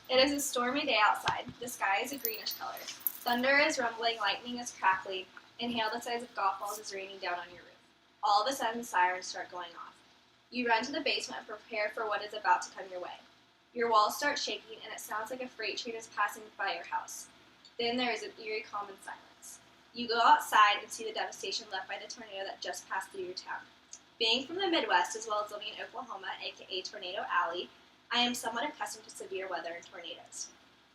It is a stormy day outside. The sky is a greenish color. Thunder is rumbling, lightning is crackling, and hail the size of golf balls is raining down on your roof. All of a sudden, sirens start going off. You run to the basement and prepare for what is about to come your way. Your walls start shaking, and it sounds like a freight train is passing by your house. Then there is an eerie calm and silence. You go outside and see the devastation left by the tornado that just passed through your town. Being from the Midwest, as well as living in Oklahoma, aka Tornado Alley, I am somewhat accustomed to severe weather and tornadoes.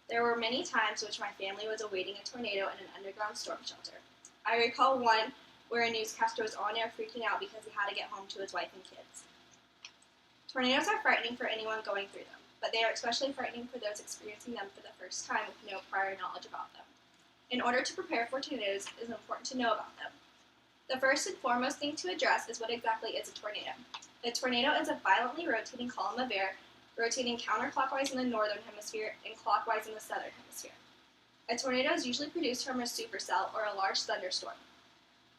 There were many times which my family was awaiting a tornado in an underground storm shelter. I recall one where a newscaster was on air freaking out because he had to get home to his wife and kids. Tornadoes are frightening for anyone going through them, but they are especially frightening for those experiencing them for the first time with no prior knowledge about them. In order to prepare for tornadoes, it is important to know about them. The first and foremost thing to address is what exactly is a tornado. A tornado is a violently rotating column of air rotating counterclockwise in the northern hemisphere and clockwise in the southern hemisphere. A tornado is usually produced from a supercell or a large thunderstorm,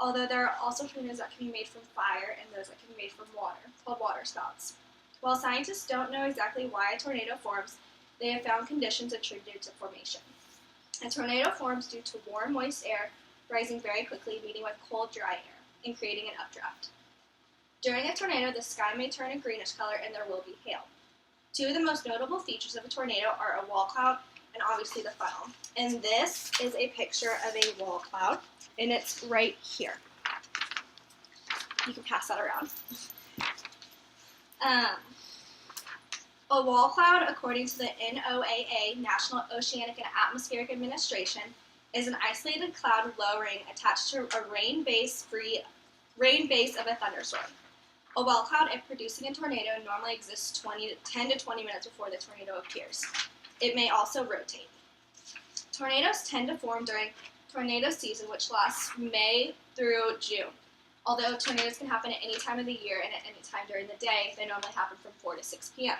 although there are also tornadoes that can be made from fire and those that can be made from water, called waterspouts. While scientists don't know exactly why a tornado forms, they have found conditions attributed to formation. A tornado forms due to warm, moist air rising very quickly, meeting with cold, dry air, and creating an updraft. During a tornado, the sky may turn a greenish color and there will be hail. Two of the most notable features of a tornado are a wall cloud and obviously the funnel. And this is a picture of a wall cloud, and it's right here. You can pass that around. A wall cloud, according to the NOAA, National Oceanic and Atmospheric Administration, is an isolated cloud with low rain attached to a rain base of a thunderstorm. A wall cloud, if producing a tornado, normally exists 10 to 20 minutes before the tornado appears. It may also rotate. Tornadoes tend to form during tornado season, which lasts May through June. Although tornadoes can happen at any time of the year and at any time during the day, they normally happen from 4 to 6 p.m.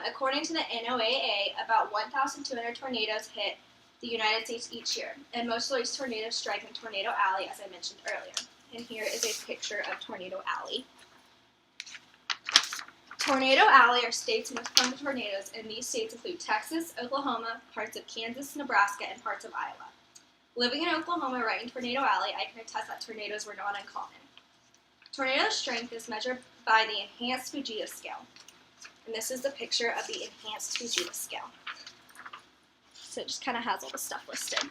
According to the NOAA, about 1,200 tornadoes hit the United States each year, and most of these tornadoes strike in Tornado Alley, as I mentioned earlier. And here is a picture of Tornado Alley. Tornado Alley are states most prone to tornadoes, and these states include Texas, Oklahoma, parts of Kansas, Nebraska, and parts of Iowa. Living in Oklahoma right in Tornado Alley, I can attest that tornadoes were not uncommon. Tornado strength is measured by the Enhanced Fujita Scale. And this is the picture of the Enhanced Fujita Scale. So it just kind of has all the stuff listed.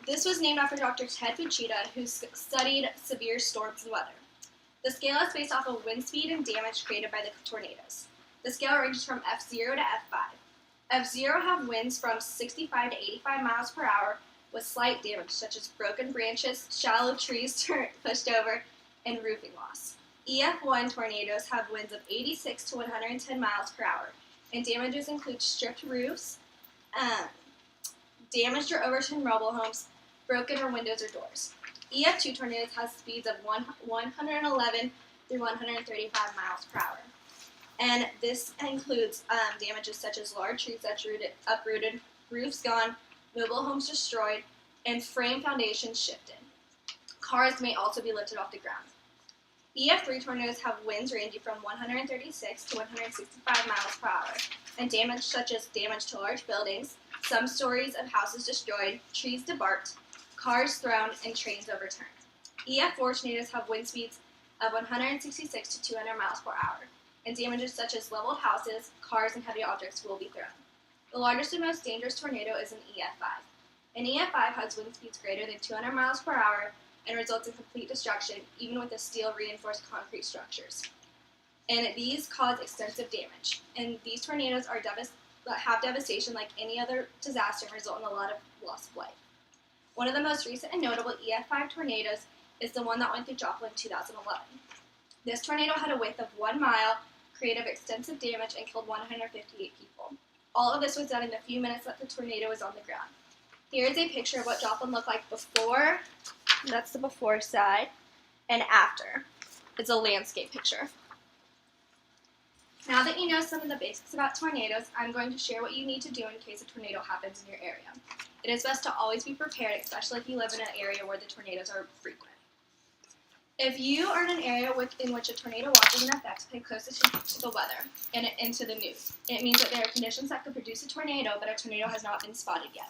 This was named after Dr. Ted Fujita, who studied severe storms and weather. The scale is based off of wind speed and damage created by the tornadoes. The scale ranges from F0 to F5. F0 have winds from 65 to 85 miles per hour with slight damage, such as broken branches, shallow trees pushed over, and roofing loss. EF1 tornadoes have winds of 86 to 110 miles per hour, and damages include stripped roofs, damaged or overturned mobile homes, broken or windows or doors. EF2 tornadoes have speeds of 111 through 135 miles per hour. And this includes damages such as large trees that uprooted, roofs gone, mobile homes destroyed, and frame foundations shifted. Cars may also be lifted off the ground. EF3 tornadoes have winds ranging from 136 to 165 miles per hour, and damage such as damage to large buildings, some stories of houses destroyed, trees debarked, cars thrown, and trains overturned. EF4 tornadoes have wind speeds of 166 to 200 miles per hour, and damages such as leveled houses, cars, and heavy objects will be thrown. The largest and most dangerous tornado is an EF5. An EF5 has wind speeds greater than 200 miles per hour and results in complete destruction, even with the steel-reinforced concrete structures. And these cause extensive damage. And these tornadoes have devastation like any other disaster and result in a lot of loss of life. One of the most recent and notable EF5 tornadoes is the one that went through Joplin in 2011. This tornado had a width of 1 mile, created extensive damage, and killed 158 people. All of this was done in the few minutes that the tornado was on the ground. Here is a picture of what Joplin looked like before. That's the before side, and after. It's a landscape picture. Now that you know some of the basics about tornadoes, I'm going to share what you need to do in case a tornado happens in your area. It is best to always be prepared, especially if you live in an area where the tornadoes are frequent. If you are in an area in which a tornado watch is in effect, pay close attention to the weather and to the news. It means that there are conditions that could produce a tornado, but a tornado has not been spotted yet.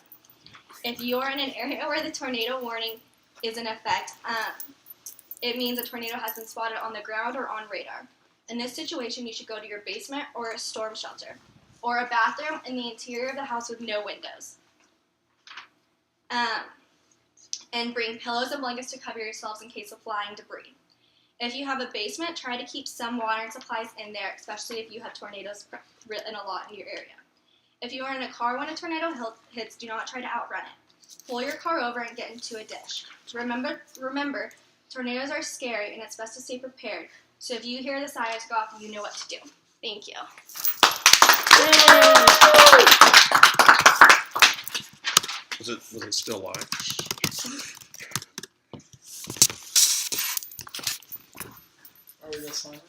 If you are in an area where the tornado warning is in effect, it means a tornado has been spotted on the ground or on radar. In this situation, you should go to your basement or a storm shelter, or a bathroom in the interior of the house with no windows. And bring pillows and blankets to cover yourselves in case of flying debris. If you have a basement, try to keep some water and supplies in there, especially if you have tornadoes written a lot in your area. If you are in a car when a tornado hits, do not try to outrun it. Pull your car over and get into a ditch. Remember, tornadoes are scary and it's best to stay prepared. So if you hear the sirens go off, you know what to do. Thank you. Was it still live? Are we gonna sign it?